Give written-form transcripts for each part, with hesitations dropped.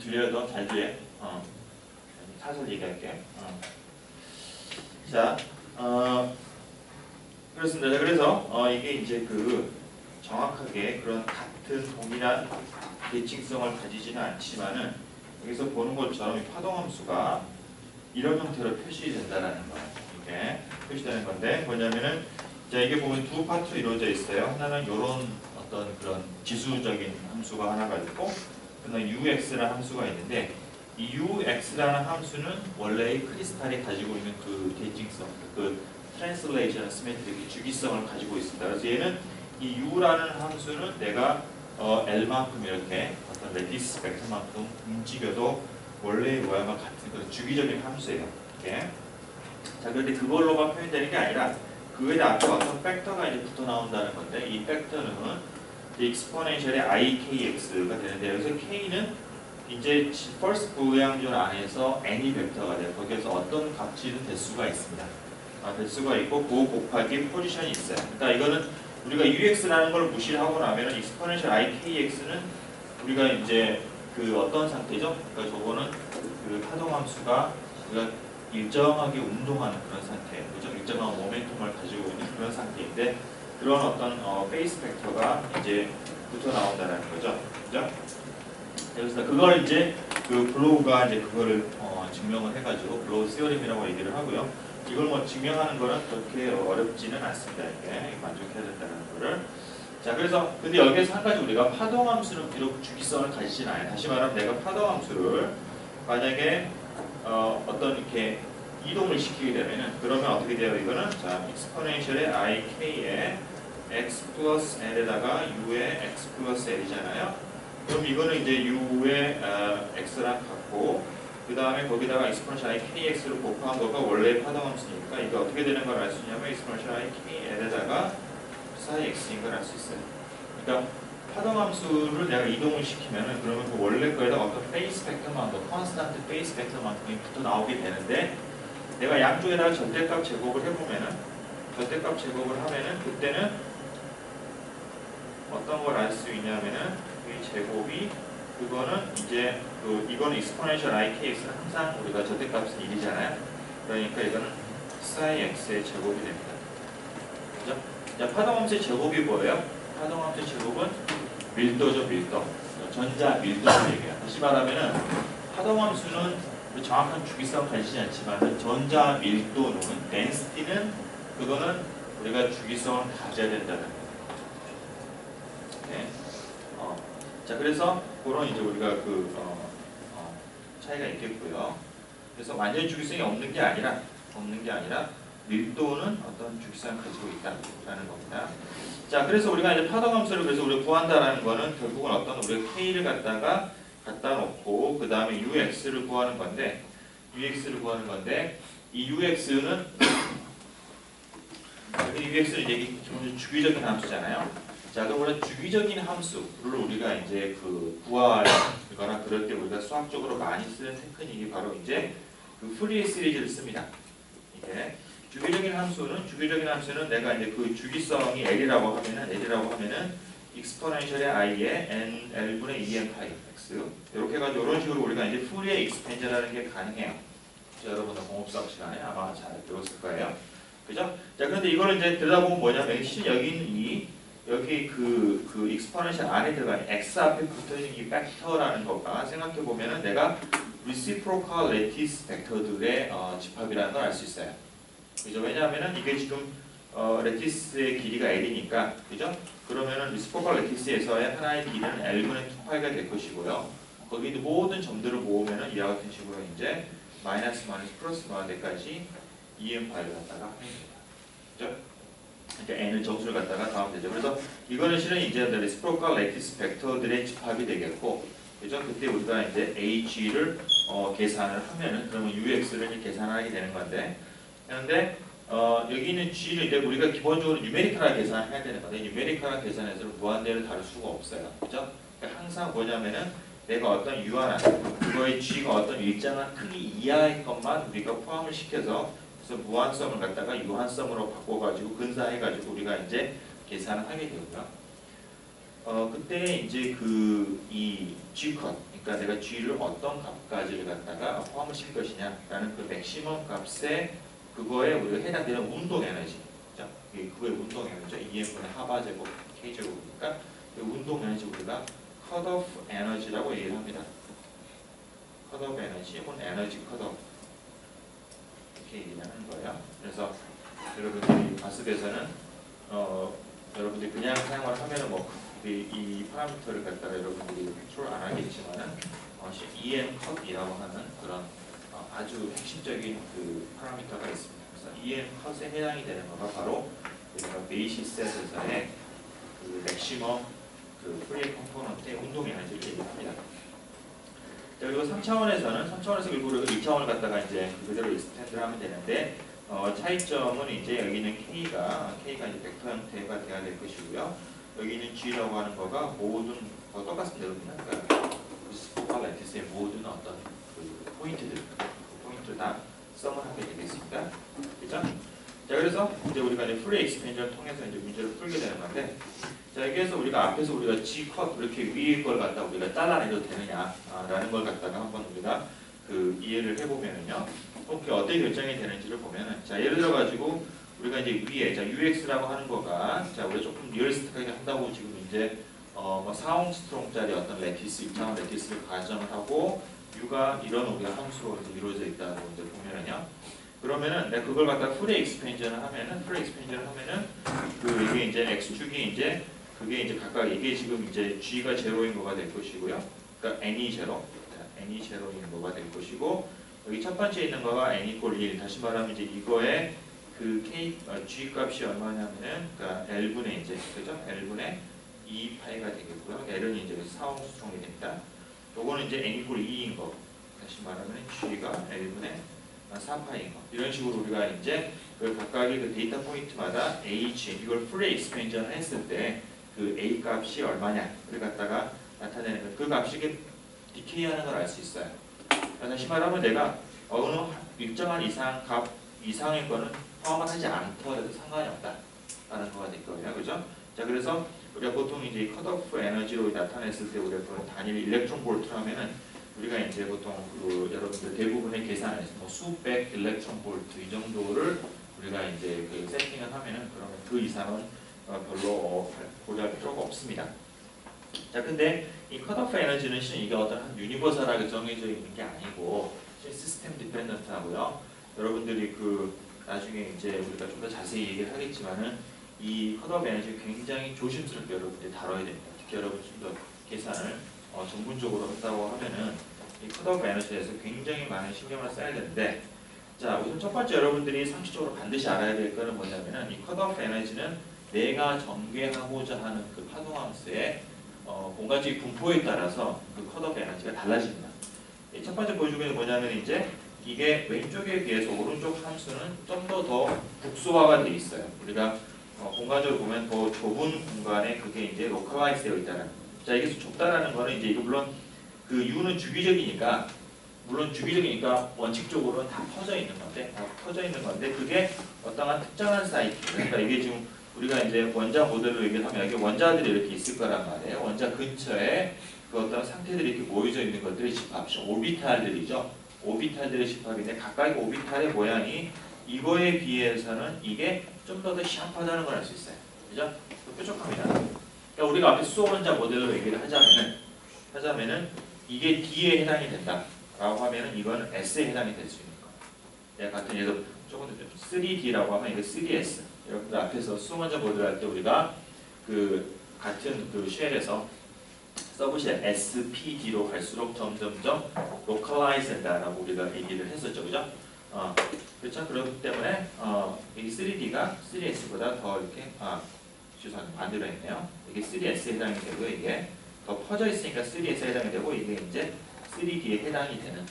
들려요? 너 잘 들려? 사설 얘기할게. 자, 그렇습니다. 그래서 이게 이제 그 정확하게 그런 같은 동일한 대칭성을 가지지는 않지만은 여기서 보는 것처럼 이 파동함수가 이런 형태로 표시된다는 거예요. 이렇게 표시되는 건데 뭐냐면은 자 이게 보면 두 파트로 이루어져 있어요. 하나는 이런 어떤 그런 지수적인 함수가 하나가 있고 그다음에 UX라는 함수가 있는데 이 UX라는 함수는 원래 크리스탈이 가지고 있는 그 대칭성, 그 트랜슬레이션 시메트릭 주기성을 가지고 있습니다. 그래서 얘는 이 U라는 함수는 내가 L만큼 이렇게 어떤 레디스 스펙트만큼 움직여도 원래의 모양과 같은 그런 주기적인 함수예요. 이렇게. 자, 그런데 그걸로만 표현되는 게 아니라 그 외에 앞에 어떤 팩터가 이제 붙어 나온다는 건데 이 팩터는 익스포넨셜의 ikx가 되는데 여기서 k는 이제 first 불량전 안에서 any 벡터가 돼요. 거기에서 어떤 값이든 될 수가 있습니다. 될 수가 있고 그 곱하기 포지션이 있어요. 그러니까 이거는 우리가 ux라는 걸 무시하고 나면은 익스포넨셜 ikx는 우리가 이제 그 어떤 상태죠? 그러니까 저거는 그 파동함수가 우리가 일정하게 운동하는 그런 상태, 그죠? 일정한 모멘텀을 가지고 있는 그런 상태인데 그런 어떤 페이스 팩터가 이제 붙어 나온다는 거죠, 그죠? 그래서 그걸 이제 그 블로우가 이제 그거를 증명을 해가지고 블로우 시어림이라고 얘기를 하고요. 이걸 뭐 증명하는 거는 그렇게 어렵지는 않습니다. 이렇게 만족해야 된다는 거를. 자, 그래서 근데 여기에서 한 가지 우리가 파동함수는 비록 주기성을 가지진 않아요. 다시 말하면 내가 파동함수를 만약에 어떤 이렇게 이동을 시키게 되면은 그러면 어떻게 돼요? 이거는 자 익스포넨셜의 ik에 x 플러스 l에다가 u의 x 플러스 l이잖아요. 그럼 이거는 이제 u의 x랑 같고 그 다음에 거기다가 익스포넨셜 ikx를 곱한 거가 원래 파동함수니까 이게 어떻게 되는 걸 알 수 있냐면 익스포넨셜 ikl에다가 psi x인 걸 알 수 있어요. 그러니까 파동함수를 내가 이동을 시키면은 그러면 그 원래 거에다 어떤 페이스 팩터만큼, 컨스탄트 페이스 팩터만큼이 붙어 나오게 되는데 내가 양쪽에다가 절대값 제곱을 해보면은 절대값 제곱을 하면은 그때는 어떤 걸 알 수 있냐면은 이 제곱이 그거는 이제 이거는 익스포넨셜 ikx는 항상 우리가 절대값은 1이잖아요. 그러니까 이거는 psi x의 제곱이 됩니다. 그죠? 자, 파동함수의 제곱이 뭐예요? 파동함수의 제곱은 밀도죠, 밀도. 전자 밀도를 얘기해요. 다시 말하면은 파동함수는 정확한 주기성 가지지 않지만 전자 밀도는 density는 그거는 우리가 주기성을 가져야 된다는 거예요. 네. 자, 그래서 그런 이제 우리가 차이가 있겠고요. 그래서 완전히 주기성이 없는 게 아니라 밀도는 어떤 주기성을 가지고 있다라는 겁니다. 자, 그래서 우리가 이제 파동함수를 그래서 우리가 구한다라는 거는 결국은 어떤 우리가 k를 갖다 놓고 그 다음에 ux를 구하는 건데 이 ux는 이제 주기적인 함수잖아요. 자, 그럼 우리가 주기적인 함수를 우리가 이제 구하거나 그럴 때 우리가 수학적으로 많이 쓰는 테크닉이 바로 이제 그 푸리에 시리즈를 씁니다. 이게 주기적인 함수는 내가 이제 그 주기성이 L이라고 하면은 익스포넨셜의 i에 nL분의 2n 파이 x 이렇게 해가지고 이런 식으로 우리가 이제 푸리에 익스펜전하는 게 가능해요. 여러분들 공업수학 시간에 아마 잘 배웠을 거예요. 그죠? 자, 그런데 이거를 이제 들여다보면 뭐냐면 실은 여기 그 익스포넨셜 안에 들어가는 x 앞에 붙어있는 이 팩터라는 것과 생각해보면은 내가 reciprocal lattice 벡터들의 집합이라는 걸 알 수 있어요. 그죠? 왜냐하면은 이게 지금 레티스의 길이가 L이니까, 그죠? 그러면은 reciprocal lattice에서의 하나의 길이는 L분의 2파이가 될 것이고요. 거기 있는 모든 점들을 모으면은 이와 같은 식으로 이제 마이너스 플러스 마데까지 2n 파이를 갖다가 하면 됩니다. 그죠? 그러니까 n을 정수를 갖다가 더하면 되죠. 그래서 이거는 실은 이제 reciprocal lattice 벡터들의 집합이 되겠고, 그죠? 그때 우리가 이제 h를 계산을 하면은 그러면 ux를 계산하게 되는 건데, 그런데 여기 있는 g를 이제 우리가 기본적으로 뉴메리컬하게 계산을 해야 되는 건데 뉴메리컬하게 계산해서는 무한대를 다룰 수가 없어요. 그죠? 그러니까 항상 뭐냐면은 내가 어떤 유한한 그거의 g가 어떤 일정한 크기 이하의 것만 우리가 포함을 시켜서 그래서 무한섬을 갖다가 유한섬으로 바꿔가지고 근사해가지고 우리가 이제 계산을 하게 되고요. 그때 이제 이 G컷, 그러니까 내가 G를 어떤 값까지를 갖다가 포함을 시킬 것이냐라는 그 맥시멈 값에 그거에 우리가 해당되는 운동 에너지, 그죠? 그거의 운동 에너지, EM분의 하바 제곱 K 제곱이니까 그 운동 에너지 우리가 컷오프 에너지라고 얘기를 합니다. 컷오프 에너지 혹은 에너지 컷오프 이렇게 얘기를 하는 거예요. 그래서 여러분들이 가습에서는 여러분들이 그냥 사용을 하면은 뭐 이 파라미터를 갖다가 여러분들이 컨트롤 안 하겠지만은 EM 컷이라고 하는 그런 아주 핵심적인 그 파라미터가 있습니다. 그래서 EM 컷에 해당이 되는 거가 바로 우리가 베이시셋에서의 그 맥시멈 그 프리에 컴포넌트의 운동 에너지를 얘기합니다. 자, 그리고 3차원에서 일부러 2차원을 갖다가 이제 그대로 익스텐드를 하면 되는데 차이점은 이제 여기는 K가 이제 벡터 형태가 돼야 될 것이고요. 여기 있는 G라고 하는 거가 모든 똑같습니다. 그러니까 스포컬 렉티스의 모든 어떤 그 포인트들 다 썸을 하게 되겠습니다. 그죠? 자, 그래서 이제 우리가 이제 프리 익스펜션을 통해서 이제 문제를 풀게 되는 건데, 자, 여기에서 앞에서 우리가 G 컷 이렇게 위에 걸 갖다 우리가 잘라내도 되느냐라는 걸 갖다가 한번 우리가 그 이해를 해보면은요, 그게 어떻게 결정이 되는지를 보면은, 자, 예를 들어 가지고 우리가 이제 위에 자 UX라고 하는 거가 자 우리가 조금 리얼리스틱하게 한다고 지금 이제 4옹스트롱짜리 어떤 레티스 2차원 레티스를 가정을 하고 U가 이런 우리가 함수로 이루어져 있다고 이제 보면은요. 그러면은 내가 그걸 갖다 풀 익스펜션을 하면은 그 이게 이제 x축이 이제 그게 이제 각각 이게 지금 이제 g가 제로인 거가 될 것이고요. 그러니까 n이 제로, n이 제로인 거가 될 것이고 여기 첫 번째 있는 거가 n 이퀄 1. 다시 말하면 이제 이거의 그 g 값이 얼마냐면은 그러니까 l분의 이제 그죠? l분의 2파이가 되겠고요. l은 이제 4옹스트롱이 됩니다. 요거는 이제 n 이퀄 2인 거. 다시 말하면 g가 l분의 4파이인 거. 이런 식으로 우리가 이제 그 각각의 그 데이터 포인트마다 h 이걸 풀 익스펜션을 했을 때 그 a 값이 얼마냐를 갖다가 나타내는 거. 그 값이 디케이하는 걸 알 수 있어요. 다시 말하면 내가 어느 일정한 값 이상의 거는 포함을 하지 않더라도 상관이 없다라는 거가 될 거예요. 그죠? 자, 그래서 우리가 보통 이제 컷오프 에너지로 나타냈을 때 우리가 그 단위를 일렉트론 볼트로 하면은 우리가 이제 보통 그 여러분들 대부분의 계산에서 뭐 수백 일렉트론 볼트 이 정도를 우리가 이제 그 세팅을 하면은 그러면 그 이상은 별로 고려할 필요가 없습니다. 자, 근데 이 컷오프 에너지는 이게 어떤 한 유니버설하게 정해져 있는 게 아니고 시스템 디펜던트하고요. 여러분들이 그 나중에 이제 우리가 좀 더 자세히 얘기를 하겠지만은 이 컷오프 에너지 굉장히 조심스럽게 여러분들이 다뤄야 됩니다. 특히 여러분 좀 더 계산을 전문적으로 한다고 하면은 이 컷오프 에너지에서 굉장히 많은 신경을 써야 되는데, 자, 우선 첫 번째 여러분들이 상식적으로 반드시 알아야 될 거는 뭐냐면은 이 컷오프 에너지는 내가 전개하고자 하는 그 파동함수의 공간적인 분포에 따라서 그 컷오프 에너지가 달라집니다. 첫 번째 보여주는 게 뭐냐면 이제 이게 왼쪽에 비해서 오른쪽 함수는 좀 더 국소화가 돼 있어요. 우리가 공간적으로 보면 더 좁은 공간에 그게 이제 로컬라이즈 되어 있다는. 자, 이게 좁다라는 거는 이제 이거 물론 그 U는 주기적이니까 원칙적으로는 다 퍼져 있는 건데 그게 어떠한 특정한 사이트, 그러니까 이게 지금 우리가 이제 원자 모델로 얘기를 하면 여기 원자들이 이렇게 있을 거란 말이에요. 원자 근처에 그 어떤 상태들이 이렇게 모여져 있는 것들이 집합, 오비탈들이죠. 오비탈들의 집합인데 각각의 오비탈의 모양이 이거에 비해서는 이게 좀 더 샤프하다는 걸 알 수 있어요. 그죠? 뾰족합니다. 그러니까 우리가 앞에 수소원자 모델로 얘기를 하자면은 이게 D에 해당이 된다라고 하면은 이건 S에 해당이 될 수 있는 거예요. 같은 예를 조금 더 3D라고 하면 이게 3S. 여러분들 앞에서 수소원자 모델 할 때 우리가 그 같은 그 쉘에서 서브쉘 SPD로 갈수록 점점점 로컬라이즈 된다라고 우리가 얘기를 했었죠. 그죠? 그렇죠? 그렇기 때문에 이 3D가 3S보다 더 이렇게 죄송합니다. 반대로 했네요. 이게 3S에 해당이 되고 이게 더 퍼져 있으니까 3S에 해당이 되고 이게 이제 3D에 해당이 되는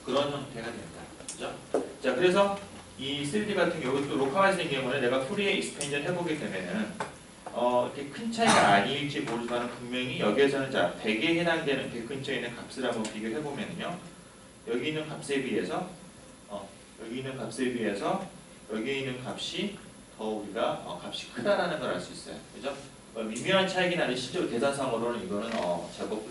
그런 형태가 됩니다. 그죠? 자, 그래서 이 3D 같은 경우 또 로컬라이즈인 경우는 내가 프리에 익스펜션 해보게 되면은 이렇게 큰 차이가 아닐지 모르지만 분명히 여기에서는 자 100에 해당되는 100 근처에 있는 값을 한번 비교해 보면요. 여기 있는 값에 비해서 여기 있는 값이 더 우리가 값이 크다라는 걸 알 수 있어요. 그죠? 미묘한 차이긴 한데 실제로 계산상으로는 이거는 제법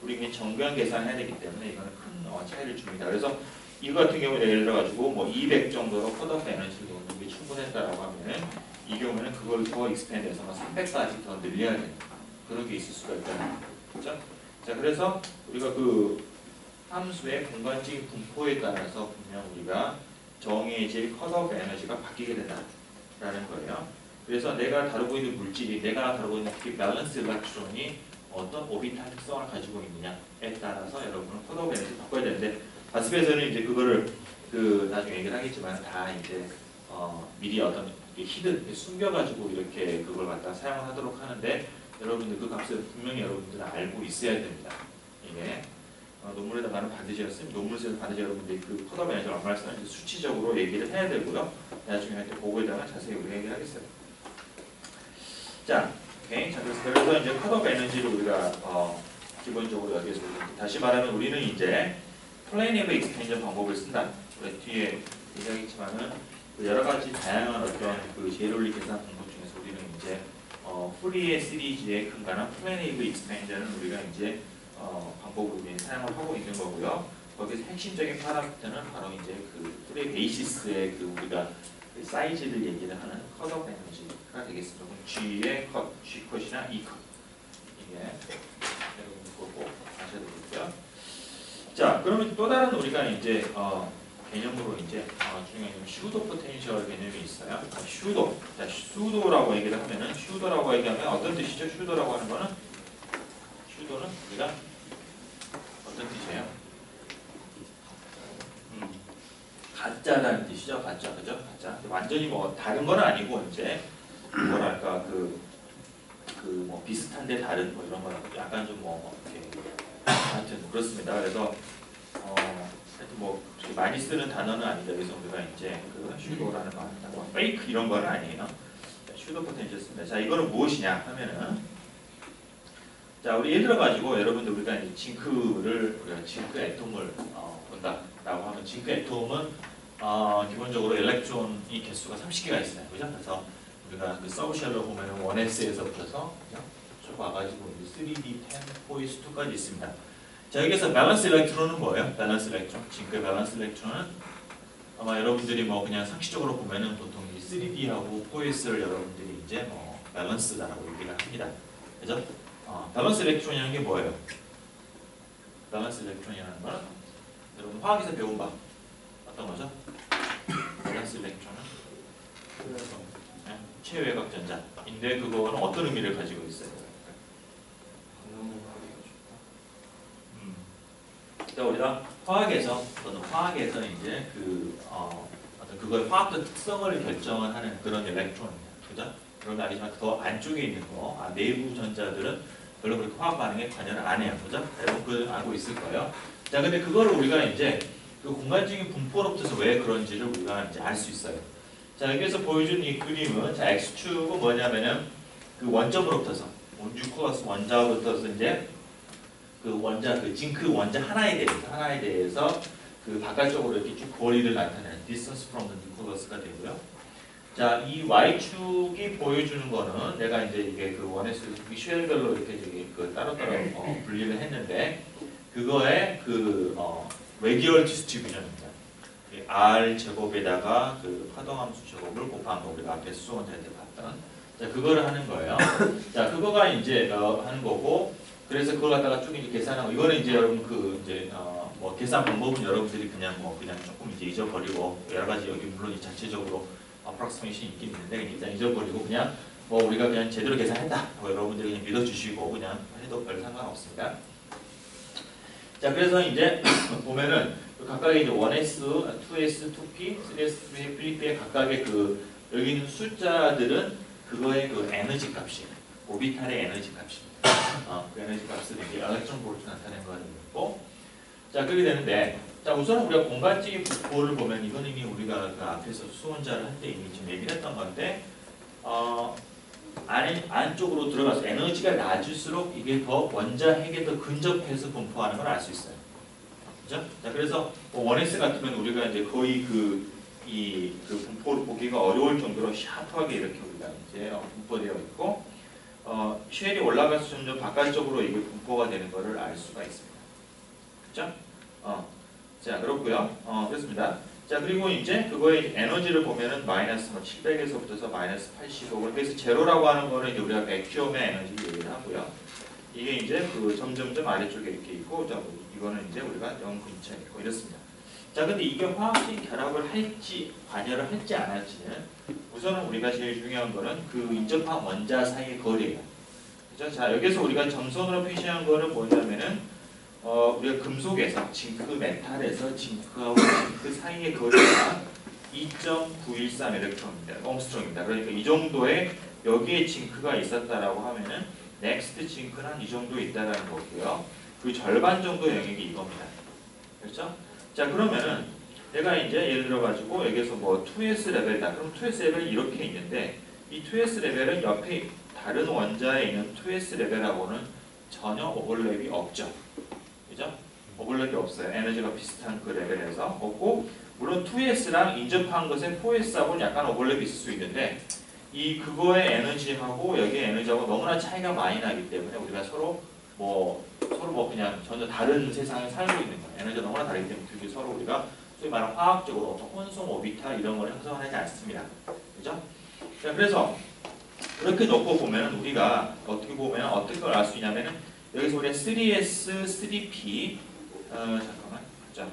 우리 그냥 정교한 계산해야 되기 때문에 이거는 큰 차이를 줍니다. 그래서 이거 같은 경우에 예를 들어가지고 뭐 200 정도로 컷오프 에너지를 놓는 게 충분했다라고 하면은 이 경우에는 그걸 더 익스펜드해서 300까지 더 늘려야 돼요. 그런 게 있을 수가 있잖아요. 그렇죠? 자, 그래서 우리가 그 함수의 공간적인 분포에 따라서 분명 우리가 정해질 컷오프 에너지가 바뀌게 된다라는 거예요. 그래서 내가 다루고 있는 물질이 내가 다루고 있는 밸런스 일렉트론이 어떤 오비탈 특성을 가지고 있느냐에 따라서 여러분은 컷오프 에너지를 바꿔야 되는데 바스에서는 이제 그거를 나중에 얘기를 하겠지만 다 이제 미리 어떤 히든 숨겨가지고 이렇게 그걸 갖다 사용을 하도록 하는데 여러분들 그 값을 분명히 여러분들은 알고 있어야 됩니다. 이게 논문에다가는 반드시 논문에서 반드시 여러분들이 그 컷오프 에너지를 얼마나 쓰는지 수치적으로 얘기를 해야 되고요. 나중에 할 때 그거에다가 자세히 우리가 얘기를 하겠어요. 자, 오케이. 자, 그래서 이제 컷오프 에너지를 우리가 기본적으로 여기에서 다시 말하면 우리는 이제 플레이니브 익스펜션 방법을 쓴다. 뒤에 얘기하겠지만은 여러 가지 다양한 어떤 그 제로리 계산 방법 중에서 우리는 이제 프리의 시리즈의 근간한 플레이니브 익스펜션을 우리가 이제 방법으로 사용을 하고 있는 거고요. 거기서 핵심적인 파라미터는 바로 이제 그 프리 베이시스의 그 우리가 그 사이즈를 얘기를 하는 컷오프 에너지가 되겠습니다. 그럼 G의 컷, G 컷이나 E 컷 이게 여러분 꼭 아셔야 되겠고요. 자, 그러면 또 다른 우리가 이제 개념으로 이제 중요한 슈도 포텐셜 개념이 있어요. 슈도. 자, 슈도라고 얘기를 하면은 슈도라고 얘기하면 어떤 뜻이죠? 슈도라고 하는 거는 슈도는 우리가 어떤 뜻이에요? 가짜라는 뜻이죠. 가짜, 그죠? 가짜. 완전히 뭐 다른 건 아니고 이제 뭐랄까 뭐 비슷한데 다른 뭐 이런 거라고 약간 좀 뭐 이렇게 하여튼 그렇습니다. 그래서 하여튼 뭐 많이 쓰는 단어는 아니다. 그래서 우리가 이제 그 슈도라는 거, 뭐 페이크 이런 거는 아니에요. 슈도 포텐셜입니다. 자, 이거는 무엇이냐 하면은 자, 우리 예를 들어 가지고 여러분들 우리가 이제 징크를 우리가 징크 애톰을 본다라고 하면 징크 애톰은 기본적으로 일렉트론이 개수가 30개가 있어요. 그죠? 그래서 우리가 그 서브쉘로 보면은 1s에서부터서 쭉 와가지고 3D, 10, 4s 2까지 있습니다. 자, 여기서 밸런스 일렉트론은 뭐예요? 밸런스 일렉트론. 징크의 밸런스 일렉트론은 아마 여러분들이 뭐 그냥 상식적으로 보면은 보통 이 3D하고 4s를 여러분들이 이제 뭐 밸런스다라고 얘기를 합니다. 그죠? 밸런스 일렉트론이라는 게 뭐예요? 밸런스 일렉트론이라는 건 여러분 화학에서 배운 바 어떤 거죠? 밸런스 일렉트론은 최외곽 전자인데 그거는 어떤 의미를 가지고 있어요? 그러니까 우리가 화학에서 이제 어떤 그거의 화학적 특성을 결정을 하는 그런 일렉트론입니다. 그죠? 그러면 알겠지만 더 안쪽에 있는 거, 내부 전자들은 별로 그렇게 화학 반응에 관여를 안 해요. 그죠? 여러분 그걸 알고 있을 거예요. 자, 근데 그거를 우리가 이제 그 공간적인 분포로부터 왜 그런지를 우리가 이제 알 수 있어요. 자, 여기서 보여준 이 그림은 자, X축은 뭐냐면은 그 원점으로부터서 뉴클러스 원자로부터서 이제 그 징크 원자 하나에 대해서 그 바깥쪽으로 이렇게 쭉 거리를 나타내는 distance from the nucleus가 되고요. 자, 이 Y축이 보여주는 거는 내가 이제 이게 그 원에서 쉘별로 이렇게 따로따로 분리를 했는데 그거의 radial distribution입니다. R 제곱에다가 그 파동함수 제곱을 곱한 거 우리가 앞에 수소원자에 봤던 자, 그거를 하는 거예요. 자, 그거가 이제 하는 거고 그래서 그걸 갖다가 쭉 이제 계산하고 이거는 이제 여러분 뭐 계산 방법은 여러분들이 그냥 조금 이제 잊어버리고 여러 가지 여기 물론 자체적으로 approximation 있긴 있는데 일단 잊어버리고 그냥 뭐 우리가 그냥 제대로 계산했다. 뭐 여러분들이 그냥 믿어주시고 그냥 해도 별 상관없습니다. 자, 그래서 이제 보면은 각각의 이제 1s, 2s, 2p, 3s, 3p의 각각의 여기 있는 숫자들은 그거의 그 에너지 값이에요. 오비탈의 에너지 값입니다. 그 에너지 값을 이제 엘렉트론 볼트 나타낸 거를 있고 자, 그렇게 되는데 자, 우선 우리가 공간적인 분포를 보면 이건 이미 우리가 그 앞에서 수원자를 할 때 이미 좀 얘기를 했던 건데 안쪽으로 들어가서 에너지가 낮을수록 이게 더 원자핵에 더 근접해서 분포하는 걸 알 수 있어요. 그죠? 자, 그래서 1s 같으면 우리가 이제 거의 그 분포를 보기가 어려울 정도로 샤프하게 이렇게 우리가 이제 분포되어 있고 쉘이 올라가서 점점 바깥쪽으로 이게 분포가 되는 것을 알 수가 있습니다. 그렇죠? 자, 그렇고요. 그렇습니다. 자, 그리고 이제 그거의 에너지를 보면은 마이너스 700에서부터 마이너스 85. 그래서 제로라고 하는 거는 이제 우리가 백큐엄의 에너지를 얘기를 하고요. 이게 이제 그 점점점 아래쪽에 이렇게 있고, 자, 이거는 이제 우리가 0 근처에 있고 이렇습니다. 자, 근데 이게 화학적 결합을 할지 관여를 할지 안 할지는 우선은 우리가 제일 중요한 거는 그 인접한 원자 사이의 거리예요. 그죠? 자, 여기서 우리가 점선으로 표시한 거는 뭐냐면은 우리가 금속에서 징크 메탈에서 징크하고 징크 사이의 거리가 2.913 일렉트론입니다. 옴스트롱입니다. 그러니까 이 정도의 여기에 징크가 있었다라고 하면은 넥스트 징크는 한 이 정도 있다라는 거고요. 그 절반 정도 영역이 이겁니다. 그렇죠? 자, 그러면은 내가 이제 예를 들어 가지고 여기서 뭐 2s 레벨이다. 그럼 2s 레벨이 이렇게 있는데 이 2s 레벨은 옆에 다른 원자에 있는 2s 레벨하고는 전혀 오버랩이 없죠. 그죠? 오버랩이 없어요. 에너지가 비슷한 그 레벨에서 없고, 물론 2s랑 인접한 것에 4s하고는 약간 오버랩이 있을 수 있는데 이 그거의 에너지하고 여기의 에너지하고 너무나 차이가 많이 나기 때문에 우리가 서로 그냥 전혀 다른 세상에 살고 있는 거예요. 에너지가 너무나 다르기 때문에 그게 서로 우리가 소위 말하는 화학적으로 어떤 혼성 오비탈 이런 걸 형성하지 않습니다. 그죠? 자, 그래서 그렇게 놓고 보면 우리가 어떻게 보면 어떤 걸 알 수 있냐면은 여기서 우리가 3S, 3P 잠깐만 자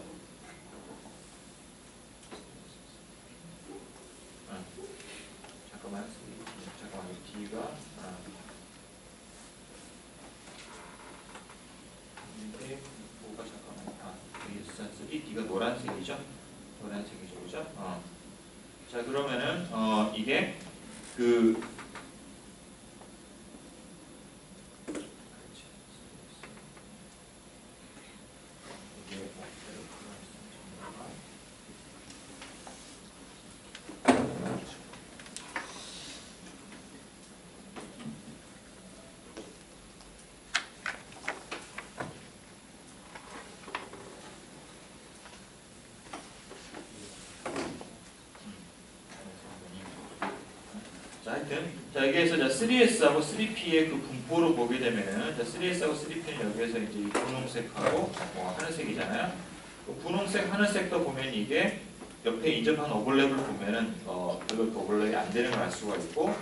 잠깐만 D가 이게 뭐가 잠깐만 여기 D가 노란색이죠? 노란색이죠, 그죠? 자, 그러면은 이게 그 자, 여기에서 3S하고 3P의 그 분포를 보게 되면은 3S하고 3P는 여기에서 이제 이 분홍색하고 하늘색이잖아요. 그 분홍색, 하늘색도 보면 이게 옆에 인접한 오버랩을 보면은 별로 오버랩이 안 되는 걸 알 수가 있고,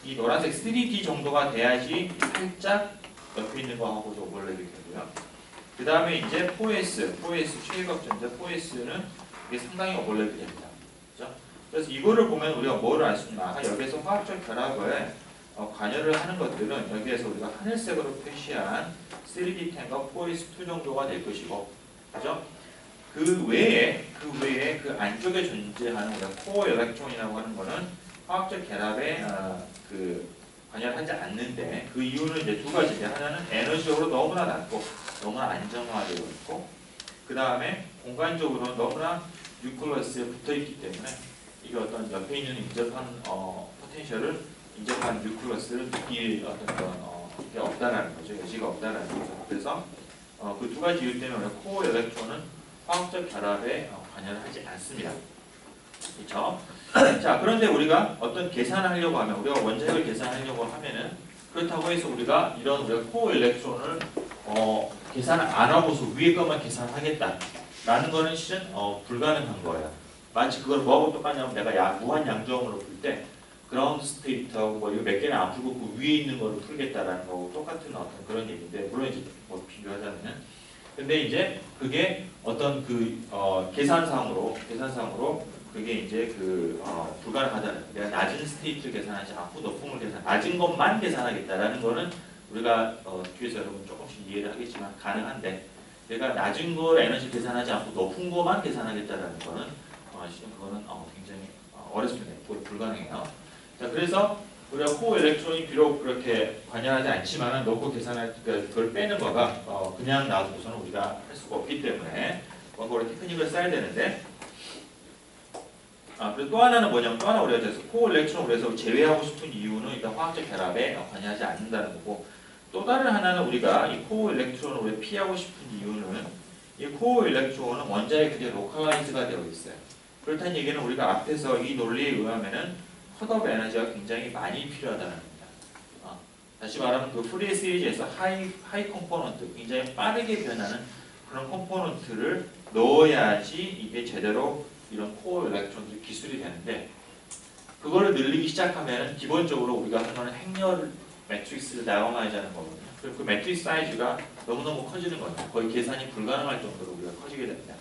이 노란색 3D 정도가 돼야지 살짝 옆에 있는 거하고도 오버랩이 되고요. 그 다음에 이제 4S 최외곽전자 4S는 이게 상당히 오버랩이 됩니다. 그렇죠? 그래서 이거를 보면 우리가 뭐를 알 수 있나? 여기에서 화학적 결합을 관여를 하는 것들은 여기에서 우리가 하늘색으로 표시한 3D10과 4S2 정도가 될 것이고, 그죠? 그 외에 그 안쪽에 존재하는 우리가 코어 일렉트론이라고 하는 거는 화학적 결합에 관여를 하지 않는데, 그 이유는 이제 두 가지인데, 하나는 에너지적으로 너무나 낮고 너무나 안정화되어 있고, 그 다음에 공간적으로는 너무나 뉴클러스에 붙어 있기 때문에 이게 어떤 옆에 있는 인접한 포텐셜을 인접한 뉴클러스를 느낄 어떤 게 없다라는 거죠. 여지가 없다라는 거죠. 그래서 그 두 가지 이유 때문에 코어 일렉트론은 화학적 결합에 관여를 하지 않습니다. 그렇죠? 자, 그런데 우리가 어떤 계산을 하려고 하면, 우리가 원자력을 계산하려고 하면은, 그렇다고 해서 우리가 이런 우리가 코어 일렉트론을 계산을 안 하고서 위에 것만 계산하겠다라는 거는 실은 불가능한 거예요. 마치 그걸 뭐하고 똑같냐면 내가 무한 양조함으로 풀 때 그라운드 스테이트하고 뭐 이거 몇 개는 안 풀고 그 위에 있는 거를 풀겠다라는 거하고 똑같은 어떤 그런 얘기인데, 물론 이제 뭐 비교하자면은, 근데 이제 그게 어떤 계산상으로 그게 이제 불가능하다는 거예요. 내가 낮은 스테이트를 계산하지 않고 높은 걸 낮은 것만 계산하겠다라는 거는 우리가 뒤에서 여러분 조금씩 이해를 하겠지만 가능한데, 내가 낮은 걸 에너지 계산하지 않고 높은 것만 계산하겠다라는 거는 그거는 굉장히 어렵습니다. 불가능해요. 자, 그래서 우리가 코어 일렉트론이 비록 그렇게 관여하지 않지만은 놓고 계산할 그걸 빼는 거가 그냥 놔두고서는 우리가 할 수가 없기 때문에 뭔가 테크닉을 써야 되는데, 그리고 또 하나는 뭐냐면, 또 하나 우리가 그래서 코어 일렉트론 그래서 제외하고 싶은 이유는 일단 화학적 결합에 관여하지 않는다는 거고, 또 다른 하나는 우리가 이 코어 일렉트론을 우리가 피하고 싶은 이유는 이 코어 일렉트론은 원자에 그대로 로컬라이즈가 되어 있어요. 그렇다는 얘기는 우리가 앞에서 이 논리에 의하면은 컷오프 에너지가 굉장히 많이 필요하다는 겁니다. 다시 말하면 그 프리에 시리즈에서 하이 컴포넌트, 굉장히 빠르게 변하는 그런 컴포넌트를 넣어야지 이게 제대로 이런 코어 일렉트론들이 기술이 되는데, 그거를 늘리기 시작하면 기본적으로 우리가 하는 거는 행렬 매트릭스를 다양화하자는 거거든요. 그리고 그 매트릭스 사이즈가 너무너무 커지는 거죠. 거의 계산이 불가능할 정도로 우리가 커지게 됩니다.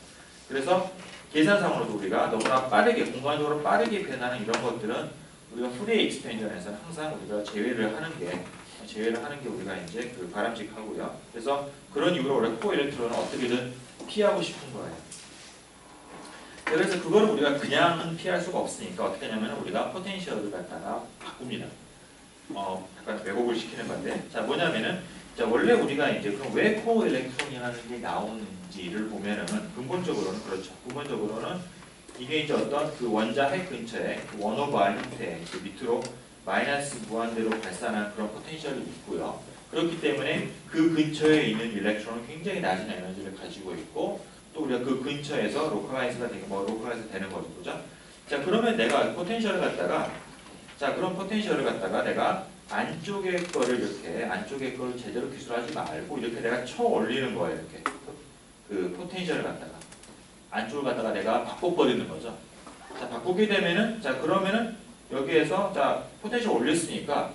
그래서 계산상으로도 우리가 너무나 빠르게, 공간적으로 빠르게 변하는 이런 것들은 우리가 프리에 익스펜션에서는 항상 우리가 제외를 하는 게 우리가 이제 그 바람직하고요. 그래서 그런 이유로 우리가 코어 일렉트론을 어떻게든 피하고 싶은 거예요. 그래서 그거를 우리가 그냥은 피할 수가 없으니까 어떻게 하냐면 우리가 포텐셜을 갖다가 바꿉니다. 약간 왜곡을 시키는 건데, 자 뭐냐면은, 자 원래 우리가 이제 그럼 왜 코어 일렉트론이라는 게 나오는지를 보면은 근본적으로는 그렇죠. 근본적으로는 이게 이제 어떤 그 원자 핵 근처에 그 원오버 형태 그 밑으로 마이너스 무한대로 발산하는 그런 포텐셜이 있고요. 그렇기 때문에 그 근처에 있는 일렉트론은 굉장히 낮은 에너지를 가지고 있고, 또 우리가 그 근처에서 로컬라이즈가 되는 거죠, 그죠? 자 그러면 내가 포텐셜을 갖다가, 자 그럼 포텐셜을 갖다가 내가 안쪽에 거를 이렇게 안쪽에 거를 제대로 기술하지 말고 이렇게 내가 쳐 올리는 거예요. 이렇게 그 포텐셜을 갖다가 안쪽을 갖다가 내가 바꿔버리는 거죠. 자 바꾸게 되면은, 자 그러면은 여기에서 자 포텐셜 올렸으니까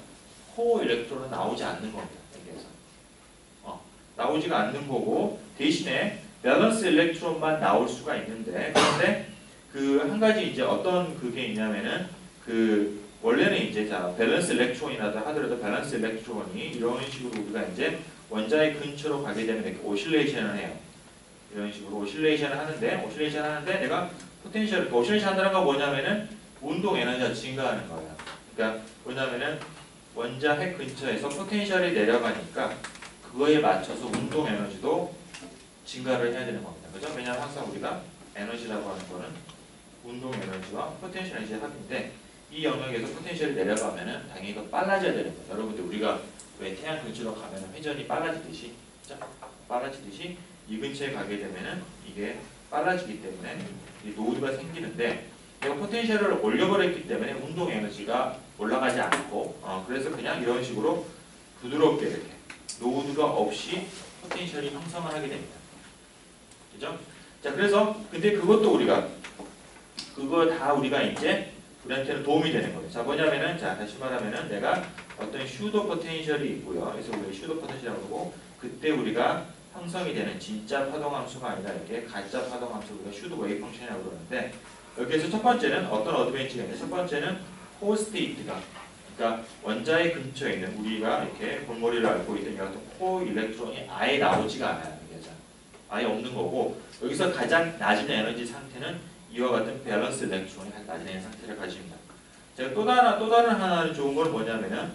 코어 일렉트론은 나오지 않는 겁니다. 여기에서 나오지가 않는 거고, 대신에 밸런스 일렉트론만 나올 수가 있는데, 그런데 그 한 가지 이제 어떤 그게 있냐면은 그 원래는 이제 자 밸런스 일렉트론이라도 하더라도 밸런스 일렉트론이 이런 식으로 우리가 이제 원자의 근처로 가게 되면 이렇게 오실레이션을 해요. 이런 식으로 오실레이션을 하는데 내가 포텐셜, 오실레이션 한다는 건 뭐냐면은 운동 에너지가 증가하는 거예요. 그러니까 뭐냐면은 원자 핵 근처에서 포텐셜이 내려가니까 그거에 맞춰서 운동 에너지도 증가를 해야 되는 겁니다. 그죠? 왜냐하면 항상 우리가 에너지라고 하는 거는 운동 에너지와 포텐셜 에너지의 합인데, 이 영역에서 포텐셜이 내려가면은 당연히 더 빨라져야 되는 거예요. 여러분들 우리가 왜 태양 근처로 가면은 회전이 빨라지듯이, 그죠? 빨라지듯이 이 근처에 가게 되면은 이게 빨라지기 때문에 이 노드가 생기는데, 내가 포텐셜을 올려버렸기 때문에 운동 에너지가 올라가지 않고, 그래서 그냥 이런 식으로 부드럽게 이렇게 노드가 없이 포텐셜이 형성을 하게 됩니다. 그죠? 자, 그래서 근데 그것도 우리가 그거 다 우리가 이제 우리한테는 도움이 되는 거예요. 자, 뭐냐면은, 자 다시 말하면은 내가 어떤 슈도 포텐셜이 있고요. 그래서 우리가 슈도 포텐셜이라고 하고, 그때 우리가 형성이 되는 진짜 파동 함수가 아니라 이렇게 가짜 파동 함수, 우리가 슈도 웨이브 펑션이라고 그러는데, 여기에서 첫 번째는 어떤 어드밴티지가 있는데, 첫 번째는 코어 스테이트가, 그러니까 원자의 근처에 있는 우리가 이렇게 골머리를 앓고 있던 이 같은 코어 일렉트론이 아예 나오지가 않아요. 아예 없는 거고, 여기서 가장 낮은 에너지 상태는 이와 같은 밸런스 일렉트론이 낮은 에너지 상태를 가집니다. 제가 또 다른 하나는 좋은 건 뭐냐면은,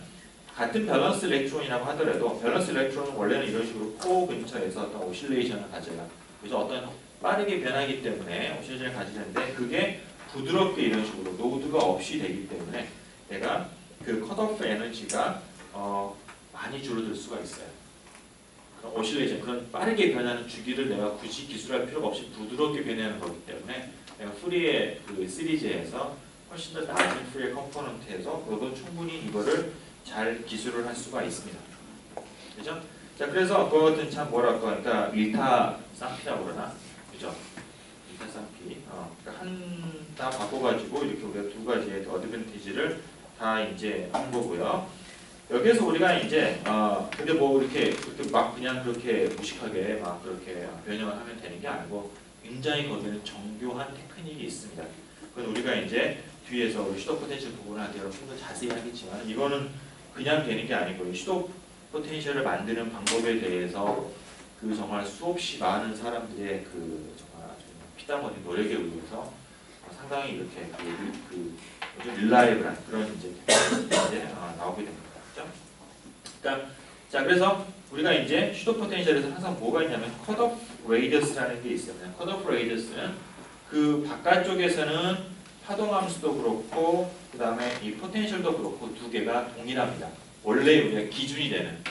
같은 밸런스 일렉트론이라고 하더라도 밸런스 일렉트론은 원래는 이런 식으로 코어 근처에서 어떤 오실레이션을 가져요. 그래서 어떤 빠르게 변하기 때문에 오실레이션을 가지는데, 그게 부드럽게 이런 식으로 노드가 없이 되기 때문에 내가 그 컷오프 에너지가 많이 줄어들 수가 있어요. 그런 오실레이션, 그런 빠르게 변하는 주기를 내가 굳이 기술할 필요가 없이 부드럽게 변하는 거기 때문에 내가 프리의 그 시리즈에서 훨씬 더 낮은 프리의 컴포넌트에서 그것도 충분히 이거를 잘 기술을 할 수가 있습니다. 그죠? 자, 그래서 그거 같은 참 뭐랄까, 그러니까 일타 쌍피라고 그러나, 그죠? 일타 쌍피. 그러니까 다 바꿔가지고 이렇게 우리가 두 가지의 어드밴티지를 다 이제 한 거고요. 여기에서 우리가 이제 근데 뭐 이렇게 막 그냥 그렇게 무식하게 막 그렇게 변형을 하면 되는 게 아니고, 굉장히 거기는 정교한 테크닉이 있습니다. 그건 우리가 이제 뒤에서 우리 슈도 포텐셜 부분을 할 때 여러분 더 자세히 하겠지만, 이거는 그냥 되는 게 아니고, 슈도 포텐셜을 만드는 방법에 대해서 그 정말 수없이 많은 사람들의 그 정말 아주 피땀 흘린 노력에 의해서 상당히 이렇게 릴라이블한 그런 이제 나오게 됩니다. 그러니까 자, 그래서 우리가 이제 슈도 포텐셜에서 항상 뭐가 있냐면 컷오프 레이더스라는 게 있어요. 컷오프 레이더스는 그 바깥쪽에서는 파동 함수도 그렇고 그 다음에 이 포텐셜도 그렇고 두 개가 동일합니다. 원래 우리가 기준이 되는,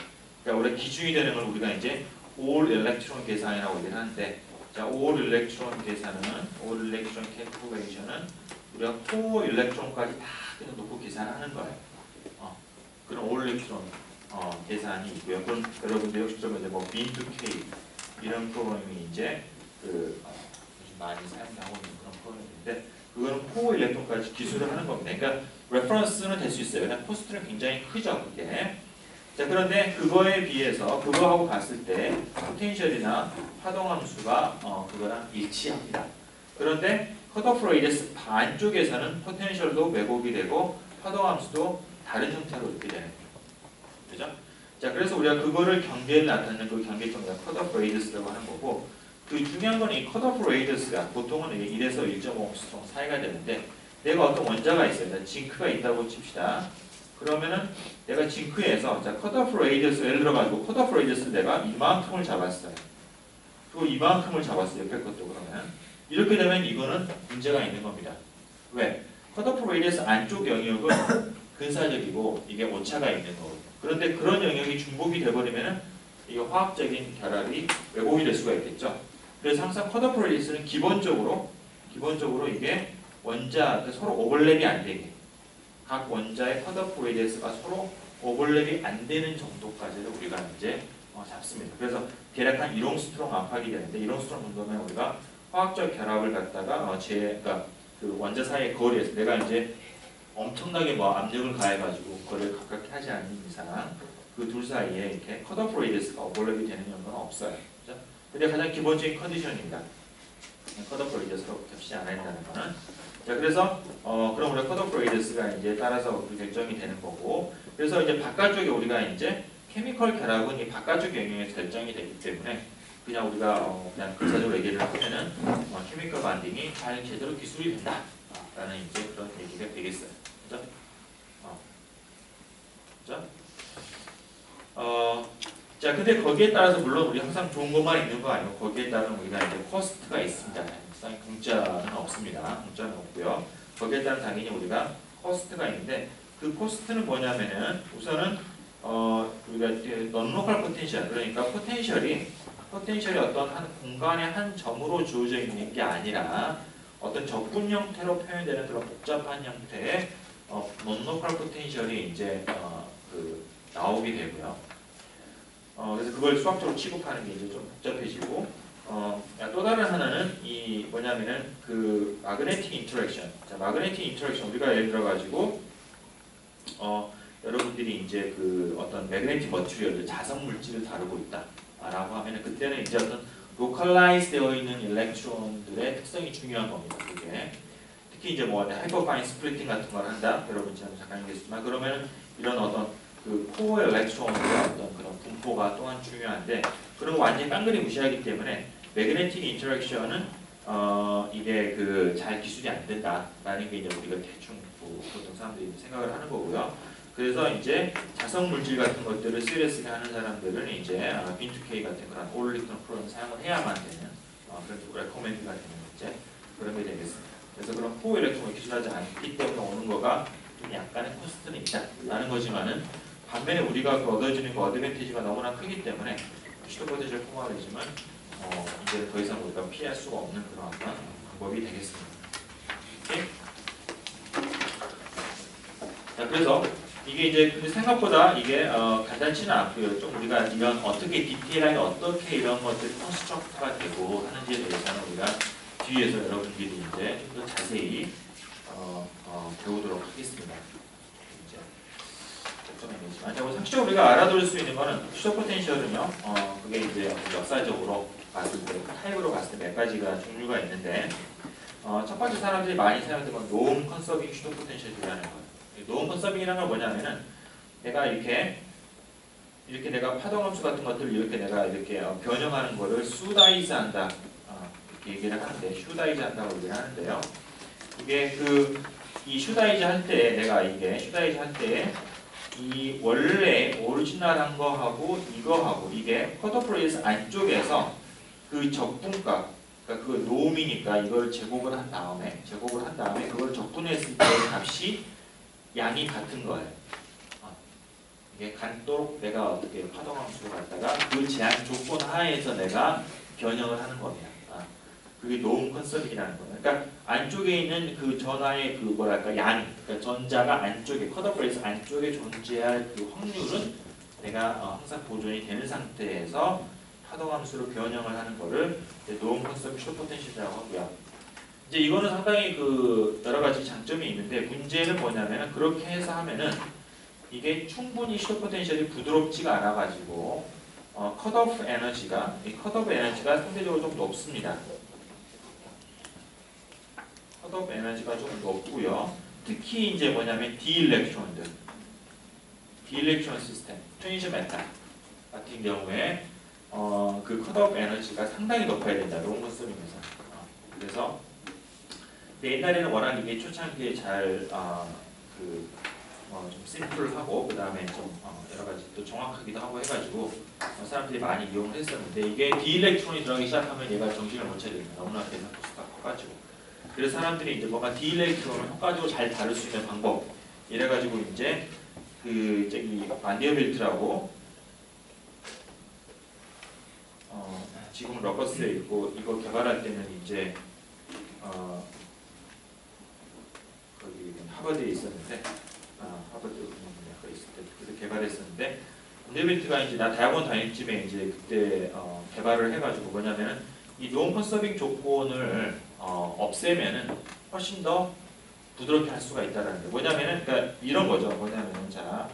그러니까 우리가 기준이 되는 걸 우리가 이제 올 일렉트론 계산이라고 얘기를 하는데, 자, 올 일렉트론 계산은, 올 일렉트론 캘큘레이션은 우리가 코어 일렉트론까지 다 그냥 놓고 계산하는 거예요. 그런 올 일렉트론 계산이 있고요. 그럼 여러분들 역시 좀 이제 뭐 B2K 이런 프로그램이 이제 많이 사용하고 있는 그런 프로그램인데 그거는 코어 일렉트론까지 기술을 하는 겁니다. 그러니까 레퍼런스는 될 수 있어요. 그냥 코스트는 굉장히 크죠, 그게. 자, 그런데 그거에 비해서 그거하고 봤을 때 포텐셜이나 파동함수가 그거랑 일치합니다. 그런데 컷오프 레이디어스 반쪽에서는 포텐셜도 왜곡이 되고 파동함수도 다른 형태로 이렇게 되는 거예요. 그죠? 자, 그래서 우리가 그거를 경계를 나타내는 그 경계점을 컷오프 레이디어스라고 하는 거고 그 중요한 건 이 컷오프 레이디어스가 보통은 1에서 1.5옹스트롱 사이가 되는데 내가 어떤 원자가 있어요. 자, 징크가 있다고 칩시다. 그러면은 내가 징크에서 자 컷오프 레이디어스 예를 들어가지고 컷오프 레이디어스 내가 이만큼을 잡았어요. 그리고 이만큼을 잡았어요. 옆에 것도 그러면 이렇게 되면 이거는 문제가 있는 겁니다. 왜? 컷오프 레이디어스 안쪽 영역은 근사적이고 이게 오차가 있는 거거든요. 그런데 그런 영역이 중복이 돼버리면은 이게 화학적인 결합이 왜곡이 될 수가 있겠죠. 그래서 항상 컷오프 레이디어스는 기본적으로 이게 원자 서로 오버랩이 안 되게 각 원자의 컷오프 레이디어스가 서로 오버랩이 안 되는 정도까지를 우리가 이제 잡습니다. 그래서 대략 한 1옹스트롱 안팎이 되는데 1옹스트롱 정도면 우리가 화학적 결합을 갖다가 그러니까 그 원자 사이의 거리에서 내가 이제 엄청나게 뭐 압력을 가해가지고 거리를 가깝게 하지 않는 이상 그 둘 사이에 이렇게 컷오프 레이디어스가 오버랩이 되는 경우는 없어요. 그렇죠? 근데 가장 기본적인 컨디션입니다. 컷오프 레이디어스가 겹치지 않아야 된다는 거는. 자, 그래서 그럼 우리가 컷오프 레이디어스가 이제 따라서 결정이 되는 거고, 그래서 이제 바깥쪽에 우리가 이제 케미컬 결합은 이 바깥쪽 영역에 결정이 되기 때문에 그냥 우리가 그냥 글자적으로 얘기를 하면은 케미컬 반딩이 잘 제대로 기술이 된다라는 이제 그런 얘기가 되겠어요. 그죠? 그죠? 자, 근데 거기에 따라서 물론 우리 항상 좋은 것만 있는 거 아니고 거기에 따른 우리가 이제 코스트가 있습니다. 공짜는 없습니다. 공짜는 없고요. 거기에 따른 당연히 우리가 코스트가 있는데 그 코스트는 뭐냐면은 우선은 우리가 non-local potential 그러니까 포텐셜이 어떤 한 공간의 한 점으로 주어져 있는 게 아니라 어떤 적분 형태로 표현되는 그런 복잡한 형태의 non-local potential이 이제 나오게 되고요. 그래서 그걸 수학적으로 취급하는 게 이제 좀 복잡해지고, 또 다른 하나는 이 뭐냐면은 그 마그네틱 인터랙션. 자, 마그네틱 인터랙션 우리가 예를 들어 가지고 여러분들이 이제 그 어떤 매그네틱 머티리얼, 자성 물질을 다루고 있다라고 하면은 그때는 이제 어떤 로컬라이즈 되어 있는 일렉트론들의 특성이 중요한 겁니다. 그게 특히 이제 뭐 하이퍼파인 스플리팅 같은 걸 한다. 여러분 지금 잠깐 얘기했지만 그러면은 이런 어떤 그 코어 일렉트론의 어떤 그런 분포가 또한 중요한데 그런 거 완전히 깡그리 무시하기 때문에 매그네틱 인터랙션은 이게 그 잘 기술이 안 된다라는 게 이제 우리가 대충 보통 사람들이 생각을 하는 거고요. 그래서 이제 자성 물질 같은 것들을 시리어스하게 하는 사람들은 이제 B2K 같은 그런 올리턴 프로그램을 사용을 해야만 되는 그런 레코멘드가 되는 이제 그런 게 되겠습니다. 그래서 그런 코어 일렉트론을 기술하지 않기 때문에 오는 거가 좀 약간의 코스트는 있다라는 거지만은 반면에 우리가 그 얻어지는 그 어드밴티지가 너무나 크기 때문에 슈터 포텐셜 포괄이지만 이제 더 이상 우리가 피할 수가 없는 그런 방법이 되겠습니다. 오케이? 자, 그래서 이게 이제 근데 생각보다 이게 간단치는 않고요. 좀 우리가 이런 어떻게 디테일하게 어떻게 이런 것들이 컨스트럭트가 되고 하는지에 대해서는 우리가 뒤에서 여러분들이 이제 좀 더 자세히 배우도록 하겠습니다. 자, 상식적으로 우리가 알아둘 수 있는 거는 슈터 포텐셜은요. 그게 이제 역사적으로 봤을 때 타입으로 봤을 때 몇 가지가 종류가 있는데 첫 번째 사람들이 많이 사용하는 건 노음 컨서빙 슈터 포텐셜이라는 거예요. 노음 컨서빙이라는 건 뭐냐면은 내가 이렇게 내가 파동함수 같은 것들을 이렇게 변형하는 거를 수다이즈 한다 이렇게 얘기를 하는데 슈다이즈 한다고 얘기를 하는데요. 이게 이 슈다이즈 할 때 내가 슈다이즈 할 때 이 원래 오리지널한 거하고 이거하고 이게 컷오프 레이디어스 안쪽에서 그 적분값 그러니까 그 노음이니까 이걸 제곱을 한 다음에 그걸 적분했을 때 값이 양이 같은 거예요. 이게 같도록 내가 어떻게 파동함수를 갖다가 그 제한 조건 하에서 내가 변형을 하는 겁니다. 그게 노음 컨서빙이라는 거예요. 그러니까 안쪽에 있는 그 전하의 그 뭐랄까 양, 그러니까 전자가 안쪽에 컷오프 레이디어스 안쪽에 존재할 그 확률은 내가 항상 보존이 되는 상태에서 파동 함수로 변형을 하는 거를 노음 컨서빙 슈터 포텐셜이라고 하고요. 이제 이거는 상당히 그 여러 가지 장점이 있는데 문제는 뭐냐면 그렇게 해서 하면은 이게 충분히 슈터 포텐셜이 부드럽지가 않아 가지고 컷오프 에너지가 상대적으로 좀 높습니다. 컷오프 에너지가 좀 높고요. 특히 이제 뭐냐면 디일렉트론 시스템, 트랜지션 메탈 같은 경우에 그 컷오프 에너지가 상당히 높아야 된다. 노음 컨서빙에서. 그래서 옛날에는 워낙 이게 초창기에 잘 좀 심플하고 그 다음에 좀 여러 가지 또 정확하기도 하고 해가지고 사람들이 많이 이용을 했었는데 이게 디일렉트론이 들어가기 시작하면 얘가 정신을 못 차립니다. 너무나 대상 코스가 커가지고. 그래서 사람들이 이제 뭔가 디일렉트론을 효과적으로 잘 다룰 수 있는 방법 이래가지고 이제 그 저기 반디어벨트라고 지금은 러커스에 있고 이거 개발할 때는 이제 거기 하버드에 있었는데 하버드 약간 있을 때 그때 개발했었는데 반디어벨트가 이제 나 대학원 다닐 쯤에 이제 그때 개발을 해가지고 뭐냐면은 이 노음 컨서빙 조건을 없애면은 훨씬 더 부드럽게 할 수가 있다라는 게 뭐냐면은 그러니까 이런 거죠. 뭐냐면은 자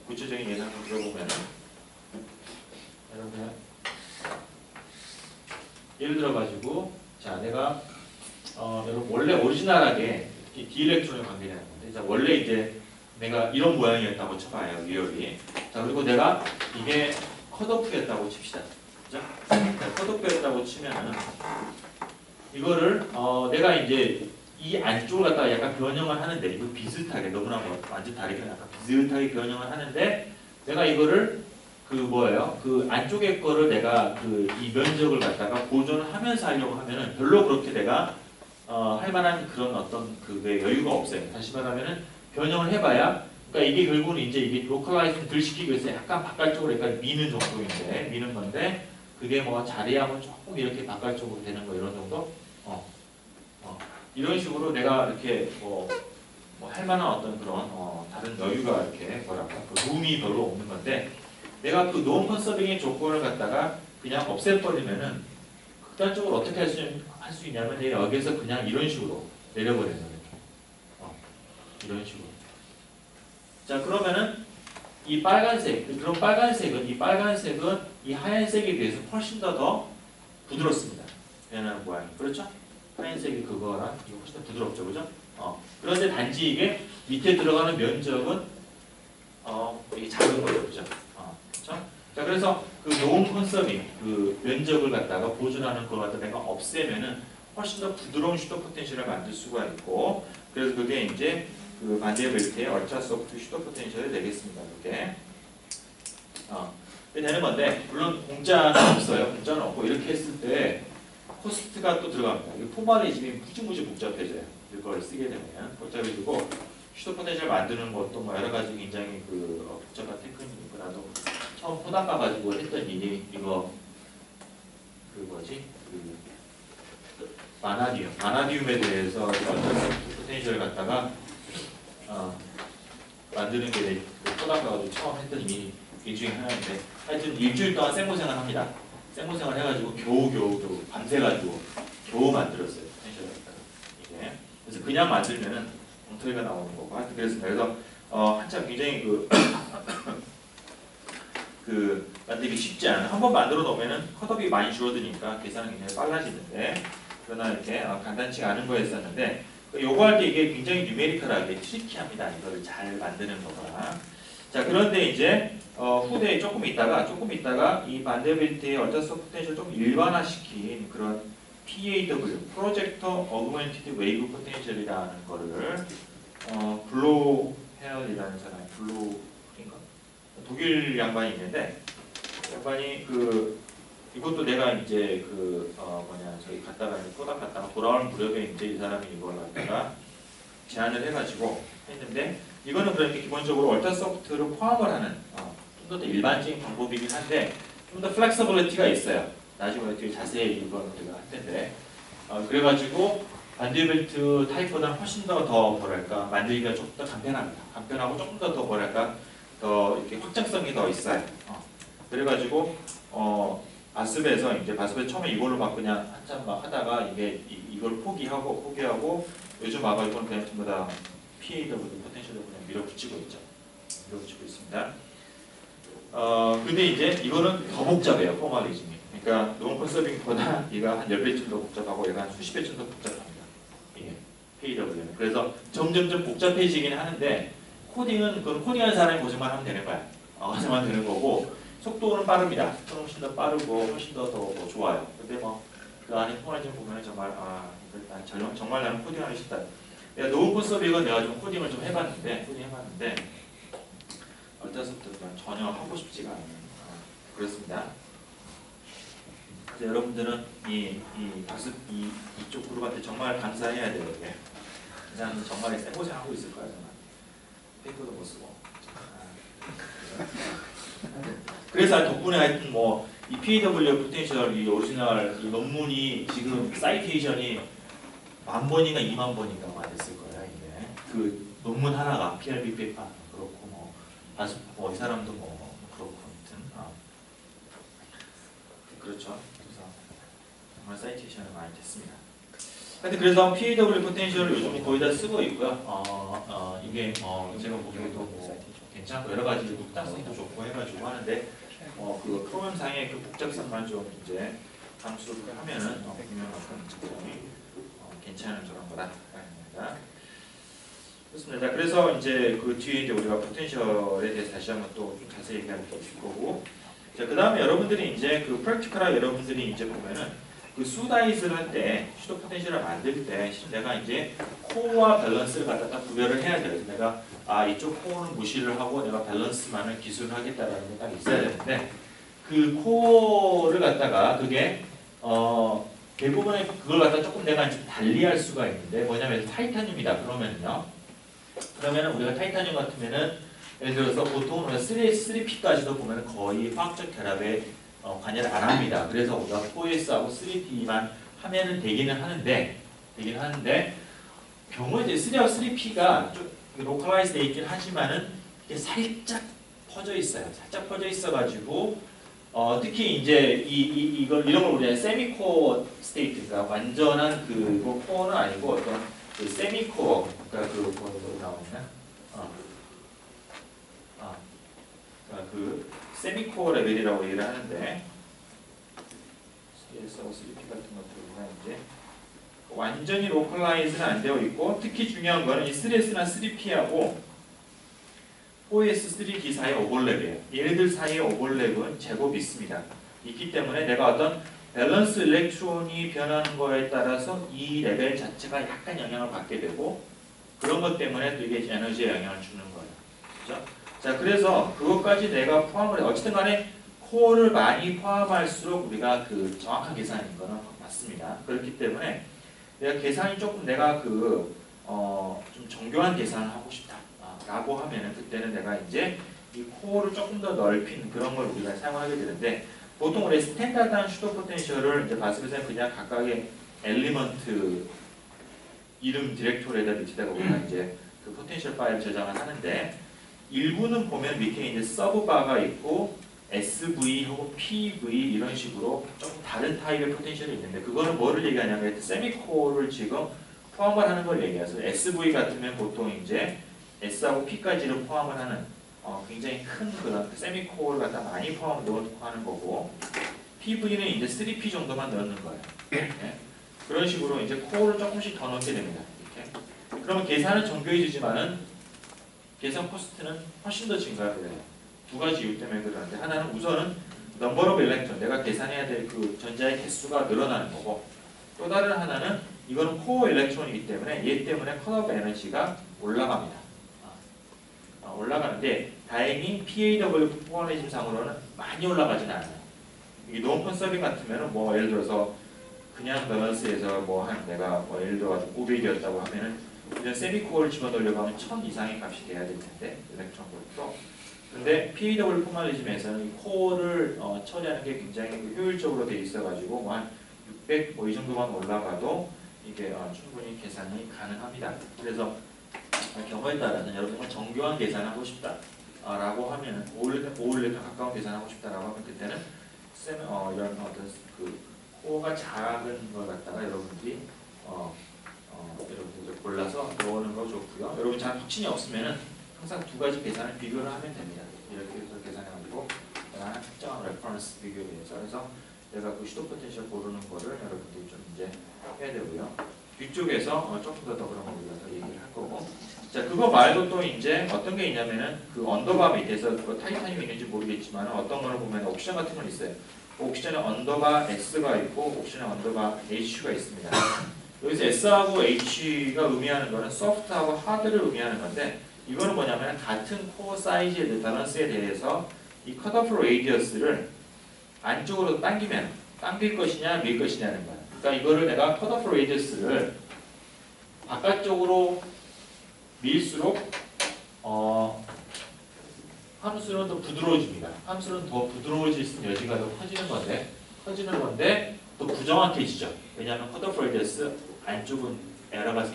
구체적인 예를 한번 들어보면은 여러분 예를 들어가지고 자 내가 여러분 원래 오리지널하게 디일렉트론의 관계라는 건데 자 원래 이제 내가 이런 모양이었다고 쳐봐요 리얼이. 자 그리고 내가 이게 컷오프였다고 칩시다. 그죠? 컷오프였다고 치면은 이거를 내가 이제 이 안쪽을 갖다가 약간 변형을 하는데 이거 비슷하게 너무나 완전 다르게 약간 비슷하게 변형을 하는데 내가 이거를 그 뭐예요? 그 안쪽에 거를 내가 그 이 면적을 갖다가 보존을 하면서 하려고 하면은 별로 그렇게 내가 할 만한 그런 어떤 그게 여유가 없어요. 다시 말하면은 변형을 해봐야 그러니까 이게 결국은 이제 이게 로컬라이즈를 덜 시키기 위해서 약간 바깥쪽으로 약간 미는 정도인데 미는 건데 그게 뭐 자리하면 조금 이렇게 바깥쪽으로 되는 거 이런 정도? 이런 식으로 내가 이렇게 뭐 할 만한 어떤 그런 다른 여유가 이렇게 뭐랄까 그 룸이 별로 없는 건데 내가 그 노음 컨서빙의 조건을 갖다가 그냥 없애버리면은 극단적으로 어떻게 할 수 있냐면 내가 여기에서 그냥 이런 식으로 내려버리는 거예요. 이런 식으로. 자 그러면은 이 빨간색, 그럼 빨간색은 이 하얀색에 비해서 훨씬 더 부드럽습니다. 변하는 모양이. 그렇죠? 하얀색이 그거랑 이거 훨씬 더 부드럽죠, 그죠? 그런데 단지 이게 밑에 들어가는 면적은 이게 작은 거예요, 그죠? 그렇죠? 자, 그래서 그 노음 컨서빙 그 면적을 갖다가 보존하는 걸 갖다 내가 없애면은 훨씬 더 부드러운 슈터 포텐셜을 만들 수가 있고, 그래서 그게 이제 그 반디어벨트의 얼트라 소프트 슈터 포텐셜이 되겠습니다, 그게. 되는 건데, 물론 공짜는 없어요. 공짜는 없고 이렇게 했을 때. 코스트가 또 들어갑니다. 이 포멀리즘이 무지무지 복잡해져요. 이걸 쓰게 되면 복잡해지고 슈터 포텐셜 만드는 것도 뭐 여러 가지 굉장히 그 복잡한 테크닉이 있고 나도 처음 포당 가가지고 했던 일이 이거 그 뭐지 그 바나디움에 대해서 포텐셜을 갖다가 만드는 게 포당 가가지고 처음 했던 일이 이 중에 하나인데 하여튼 일주일 동안 생고생을 합니다. 생고생을 해가지고 겨우 밤새가지고 겨우 만들었어요. 포텐셜을 갖다가 이게 그래서 그냥 만들면은 엉터리가 나오는 거고 하여튼 그래서 한참 굉장히 그 만들기 쉽지 않은 한 번 만들어 놓으면은 컷업이 많이 줄어드니까 계산은 굉장히 빨라지는데 그러나 이렇게 간단치가 않은 거였었는데 요거 할 때 이게 굉장히 뉴메리컬하게 트리키합니다. 이거를 잘 만드는 거가. 자 그런데 이제 후대에 조금 있다가 이 반디어벨트의 얼터스 포텐셜을 좀 일반화시킨 그런 PAW 프로젝터 어그먼티드 웨이브 포텐셜이라는 거를 블로 헤어이라는 사람 블로인가 독일 양반이 있는데 양반이 이것도 내가 이제 저기 갔다가 꼬닥 갔다가 돌아오는 무렵에 이제 이 사람이 이걸 갖다가 제안을 해가지고 했는데 이거는 그렇게 기본적으로 얼터 소프트를 포함을 하는 좀 더 일반적인 방법이긴 한데 좀 더 플렉서블리티가 있어요. 나중에 되게 자세히 이거는 우리가 할 텐데 그래가지고 반디어벨트 타입보다 훨씬 더 뭐랄까 만들기가 조금 더 간편합니다. 간편하고 조금 더 뭐랄까 더 이렇게 확장성이 더 있어요. 그래가지고 바습에서 이제 바습에 처음에 이걸로 막 그냥 한참 막 하다가 이걸 포기하고 요즘 아바이콘은 그냥 전부 다 PAW 포텐셜로 그냥 밀어붙이고 있죠. 밀어붙이고 있습니다. 근데 이제 이거는 더 복잡해요, 포멀리즘이. 그러니까 논 컨서빙보다 얘가 한 10배쯤 더 복잡하고 얘가 한 수십 배쯤 더 복잡합니다. 이게 PAW는. 그래서 점점점 복잡해지긴 하는데 코딩은 그건 코딩하는 사람이 고생만 하면 되는 거야. 고생만 되는 거고 속도는 빠릅니다. 속도는 훨씬 더 빠르고 훨씬 더 좋아요. 근데 뭐 그 안에 포멀리즘 보면 정말 정말 나는 코딩하기 싫다. 내가 논 컨서빙은 내가 좀 코딩을 좀 해봤는데 어때서부터 전혀 하고 싶지가 않은 그렇습니다. 그래서 여러분들은 이쪽 그룹한테 정말 감사해야 돼요. 이 사람은 정말 쌩고생하고 있을 거야. 정말. 페이퍼도 못 쓰고. 그래서 덕분에 하여튼 이 PAW 포텐셜 이 오리지널 이 논문이 지금 사이테이션이 10,000번인가 20,000번인가 막 됐을 거야. 이게 그 논문 하나가 PRB 페이퍼 그렇고 이 사람도 그렇고 아무튼 그렇죠. 그래서 정말 사이테이션이 많이 됐습니다. 하여튼 그래서 PAW 포텐셜을 요즘 거의 다 쓰고 있고요. 이게 제가 보기에도 괜찮고 여러 가지 확장성도 좋고 해가지고 하는데 그 프로그램상의 그 복잡성만 좀 이제 감수를 하면은 분명 어떤 측정이 괜찮은 그런 거다. 그렇습니다. 그래서 이제 그 뒤에 이제 우리가 포텐셜에 대해서 다시 한번 또 좀 자세히 얘기할 게 있을 거고. 자, 그다음에 여러분들이 이제 그 프랙티컬하게 여러분들이 이제 보면은 그 수다이즈를 할 때 슈도 포텐셜을 만들 때 내가 이제 코어와 밸런스를 갖다가 구별을 해야 돼요. 내가 이쪽 코어는 무시를 하고 내가 밸런스만을 기술을 하겠다라는 게 딱 있어야 되는데 그 코어를 갖다가 그게 대부분의 그걸 갖다 조금 내가 좀 달리할 수가 있는데 뭐냐면 타이타늄이다 그러면은 우리가 타이타늄 같으면은 예를 들어서 보통 우리가 3P까지도 보면 거의 화학적 결합에 관여를 안 합니다. 그래서 우리가 4S하고 3P만 하면은 되기는 하는데 경우에 이제 3하고 3P가 좀 로컬라이즈 돼 있긴 하지만은 이게 살짝 퍼져 있어요. 살짝 퍼져 있어가지고 특히 이제 이런 걸 우리가 세미코어 스테이트가 완전한 그 코어는 아니고 어떤 그 세미코어 그러니까 뭐 나오냐? 그 세미코어 레벨이라고 얘기를 하는데 3S하고 3P 같은 것들은 이제 완전히 로컬라이즈는 안 되어 있고 특히 중요한 거는 이 3S나 3P하고 4S, 3D 사이의 오버랩이에요. 얘네들 사이의 오버랩은 제법 있습니다. 있기 때문에 내가 어떤 밸런스 일렉트론이 변하는 거에 따라서 이 레벨 자체가 약간 영향을 받게 되고 그런 것 때문에 또 이게 에너지에 영향을 주는 거예요. 그렇죠? 자, 그래서 그것까지 내가 포함을 해. 어쨌든 간에 코어를 많이 포함할수록 우리가 그 정확한 계산인 거는 맞습니다. 그렇기 때문에 내가 계산이 조금 내가 좀 정교한 계산을 하고 싶다. 라고 하면은 그때는 내가 이제 이 코어를 조금 더 넓힌 그런 걸 우리가 사용하게 되는데 보통 우리 스탠다드한 슈도 포텐셜을 이제 봤을 때 그냥 각각의 엘리먼트 이름 디렉토리에다 밑에다가 우리가 이제 그 포텐셜 파일 저장을 하는데 일부는 보면 밑에 이제 서브바가 있고 SV 혹은 PV 이런 식으로 조금 다른 타입의 포텐셜이 있는데 그거는 뭐를 얘기하냐면 세미코어를 지금 포함을 하는 걸 얘기해서 SV 같으면 보통 이제 S하고 P까지를 포함을 하는 굉장히 큰 그런 세미코어를 갖다 많이 넣고 하는 거고 PV는 이제 3P 정도만 넣는 거예요. 네? 그런 식으로 이제 코어를 조금씩 더 넣게 됩니다. 이렇게. 그러면 계산은 정교해지지만은 계산 코스트는 훨씬 더 증가를 해요. 두 가지 이유 때문에 그러는데 하나는 우선은 넘버 오브 일렉트론 내가 계산해야 될 그 전자의 개수가 늘어나는 거고 또 다른 하나는 이거는 코어 일렉트론이기 때문에 얘 때문에 컷오프 에너지가 올라갑니다. 올라가는데 다행히 PAW 포멀리즘 상으로는 많이 올라가진 않아요. 이 논 컨서빙 같으면은 뭐 예를 들어서 그냥 밸런스에서 내가 예를 들어 가지고 500이었다고 하면은 그냥 세미코어를 집어넣으려고 하면 1000 이상의 값이 돼야 될 텐데 일렉트론 볼트로. 근데 PAW 포멀리즘에서는 이 코어를 처리하는 게 굉장히 효율적으로 돼 있어가지고 뭐 한 600 이 정도만 올라가도 이게 충분히 계산이 가능합니다. 그래서 경우에 따라서는 여러분이 정교한 계산을 하고 싶다. 라고 하면 오울렛에 가까운 계산하고 싶다라고 하면 그때는 이런 어떤 그 코어가 작은 걸 갖다가 여러분들이 여러분들 골라서 넣는 거 좋고요. 여러분 잘 확신이 없으면은 항상 두 가지 계산을 비교를 하면 됩니다. 이렇게 해서 계산해가지고 하나 특정한 레퍼런스 비교해서 그래서 내가 그 슈도 포텐셜 고르는 거를 여러분들이 좀 이제 해야 되고요. 뒤쪽에서 조금 더 그런 거 우리가 더 얘기를 할 거고. 자, 그거 말고 또 이제 어떤 게 있냐면은 그 언더바 밑에서 그 타이타늄이 있는지 모르겠지만 어떤 거를 보면 옵션 같은 건 있어요. 옵션에 언더바 S가 있고 옵션에 언더바 H가 있습니다. 여기서 S하고 H가 의미하는 거는 소프트하고 하드를 의미하는 건데 이거는 뭐냐면 같은 코어 사이즈의 밸런스에 대해서 이 컷오프 레이디어스를 안쪽으로 당길 것이냐 밀 것이냐는 거야. 그러니까 이거를 내가 컷오프 레이디어스를 바깥쪽으로 밀수록 함수는 더 부드러워집니다. 함수는 더 부드러워질 수 있는 여지가 더 커지는 건데 또 부정확해지죠. 왜냐하면 컷오프 레이디어스 안쪽은 에러가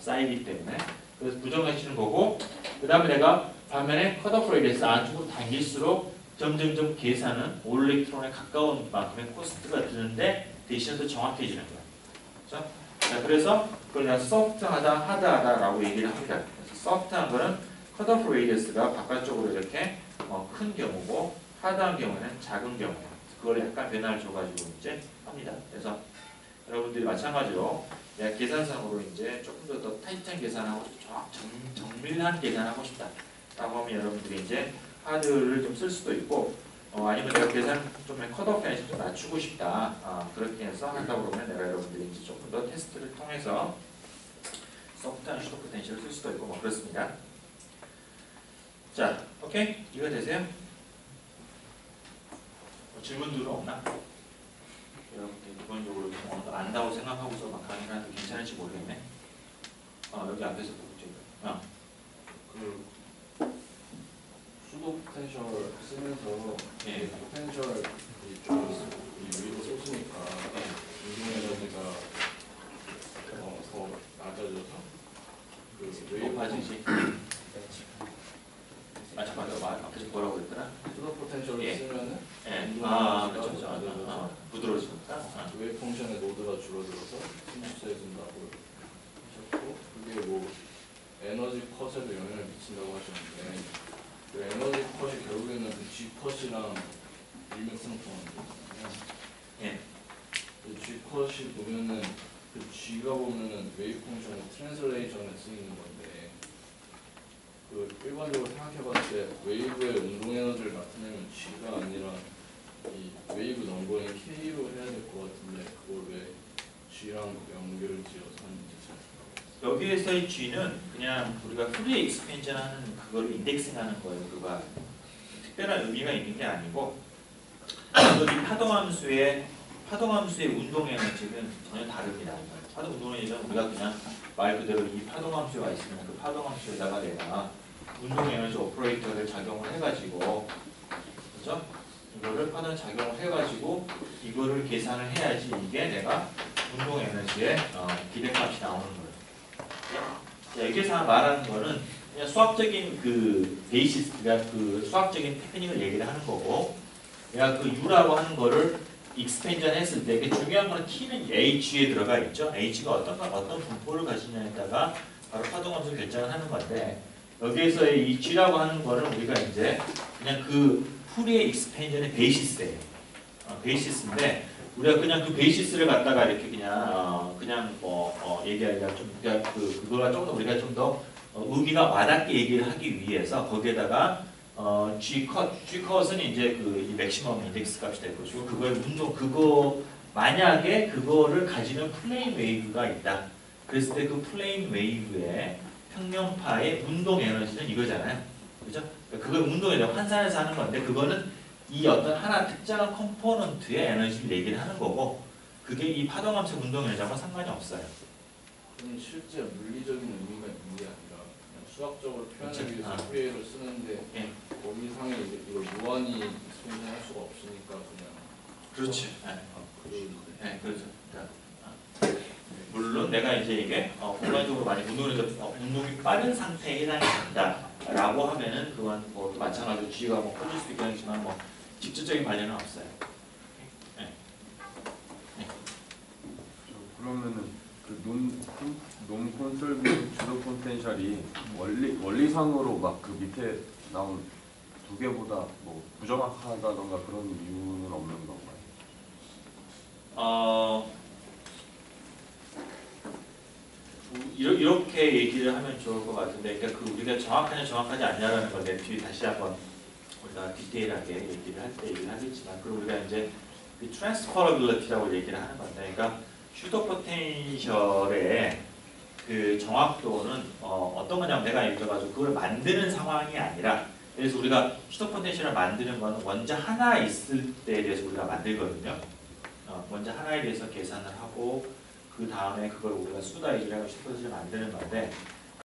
쌓이기 때문에 그래서 부정해지는 거고 그 다음에 내가 반면에 컷오프 레이디어스 안쪽으로 당길수록 점점점 계산은 올 일렉트론에 가까운 만큼의 코스트가 드는데 대신 더 정확해지는 거야. 그렇죠? 자, 그래서 그걸 내가 소프트하다, 하드하다라고 얘기를 합니다. 그래서 소프트한 거는 컷오프 레이디어스가 바깥쪽으로 이렇게 큰 경우고 하드한 경우는 작은 경우예요. 그걸 약간 변화를 줘가지고 이제 합니다. 그래서 여러분들이 마찬가지로 내가 계산상으로 이제 조금 더 타이트한 계산하고 정밀한 계산하고 싶다라고 하면 여러분들이 이제 하드를 좀 쓸 수도 있고 아니면 내가 계산 좀 컷오프 좀 낮추고 싶다 그렇게 해서 한다 그러면 내가 여러분들이 이제 조금 더 테스트를 통해서 소프트한 슈도 포텐셜을 쓸 수도 있고 뭐 그렇습니다. 자, 오케이? 이거 되세요? 질문들은 없나? 여러분들 기본적으로 좀 안다고 생각하고서 막 강의를 하는데 괜찮을지 모르겠네. 여기 앞에서 보고 그 수도 포텐셜 쓰면서 예. 포텐셜 좀 위로 쏘시니까 운동 에너지가 더 낮아져서 그 높아지지. 잠깐만, 앞에서 뭐라고 그랬더라? 수도 포텐셜을 예. 쓰면은 예. 운동 그렇죠. 에너지가 낮아져서 부드러워지니까. 웨이브 펑션의 노드가 줄어들어서 순수해진다고 하셨고 그게 뭐 에너지 컷에도 영향을 미친다고 하셨는데 그 에너지 컷이 결국에는 그 G 컷이랑 일맥상통하거든요. 예. 그 G 컷이 보면은 그 G가 보면은 웨이브 펑션의 트랜슬레이션에 쓰이는 건데 그 일반적으로 생각해봤을 때 웨이브의 운동 에너지를 나타내면 G가 아니라 이 웨이브 넘버인 K로 해야 될 것 같은데 그걸 왜 G랑 연결을 지어서 하는지 잘 여기에서의 G는 그냥 우리가 프리 익스펜션 하는 그거를 인덱싱하는 거예요. 그가 특별한 의미가 있는 게 아니고 이 파동함수의 운동 에너지는 전혀 다릅니다. 파동 운동 에너지는 우리가 그냥 말 그대로 이 파동함수가 있으면 그 파동함수에다가 내가 운동 에너지 오퍼레이터를 작용을 해가지고 그죠? 이거를 파동 작용을 해가지고 이거를 계산을 해야지 이게 내가 운동 에너지의 기대값이 나오는 거예요. 자, 여기서 말하는 거는 그냥 수학적인 그 베이시스가 그 수학적인 테크닉을 얘기를 하는 거고 내가 그 U라고 하는 거를 익스펜전 했을 때 중요한 거는 T는 H에 들어가 있죠. H가 어떤 분포를 가지냐에 따라 바로 파동함수 결정을 하는 건데 여기에서의 이 G라고 하는 거는 우리가 이제 그냥 그 풀의 익스펜전의 베이시스예요. 베이시스인데 우리가 그냥 그 베이시스를 갖다가 이렇게 그냥 얘기하기가 좀 그거가 조금 더 우리가 좀 더 의미가 와닿게 얘기를 하기 위해서 거기에다가 G컷은 이제 이 맥시멈 인덱스 값이 될 것이고 그거 만약에 그거를 가지는 플레인 웨이브가 있다. 그랬을 때 그 플레인 웨이브의 평면파의 운동 에너지는 이거잖아요. 그죠? 그걸 운동 에너지 환산해서 하는 건데 그거는 이 어떤 하나 특정한 컴포넌트의 에너지를 얘기를 하는 거고 그게 이 파동함수 운동 에너지하고 상관이 없어요. 그럼 실제 물리적인 의미가 있는 게 아니라 그냥 수학적으로 표현하기 그렇죠. 위해서 프레이를 쓰는데 예. 거기 상에 이걸 무한히 익스펜션할 수가 없으니까 그냥 그렇지. 그 그렇죠. 물론 내가 이제 이게 공간적으로 많이 운동이 빠른 상태에 해당이 된다. 라고 하면은 그건 뭐 또 마찬가지로 G가 뭐 커질 수도 있겠지만 뭐 직접적인 관련은 없어요. 네. 그러면은 그논 콘솔빙 주도 포텐셜이 원리상으로 막 그 밑에 나온 두 개보다 뭐 부정확하다던가 그런 이유는 없는 건가요? 이렇게 얘기를 하면 좋을 것 같은데, 그러니까 그 우리가 정확하냐 정확하지 않냐라는 걸 뒤에 다시 한번 우리가 디테일하게 얘기를 할 때 얘기를 하겠지만, 그리고 우리가 이제 그 트랜스퍼러빌리티라고 얘기를 하는 건데, 그러니까 슈터 포텐셜의 그 정확도는 어떤 거냐면 내가 예를 들어가지고 그걸 만드는 상황이 아니라, 그래서 우리가 슈터 포텐셜을 만드는 건 원자 하나 있을 때에 대해서 우리가 만들거든요. 원자 하나에 대해서 계산을 하고 그 다음에 그걸 우리가 수다이즈를 하고 슈터 포텐셜을 만드는 건데,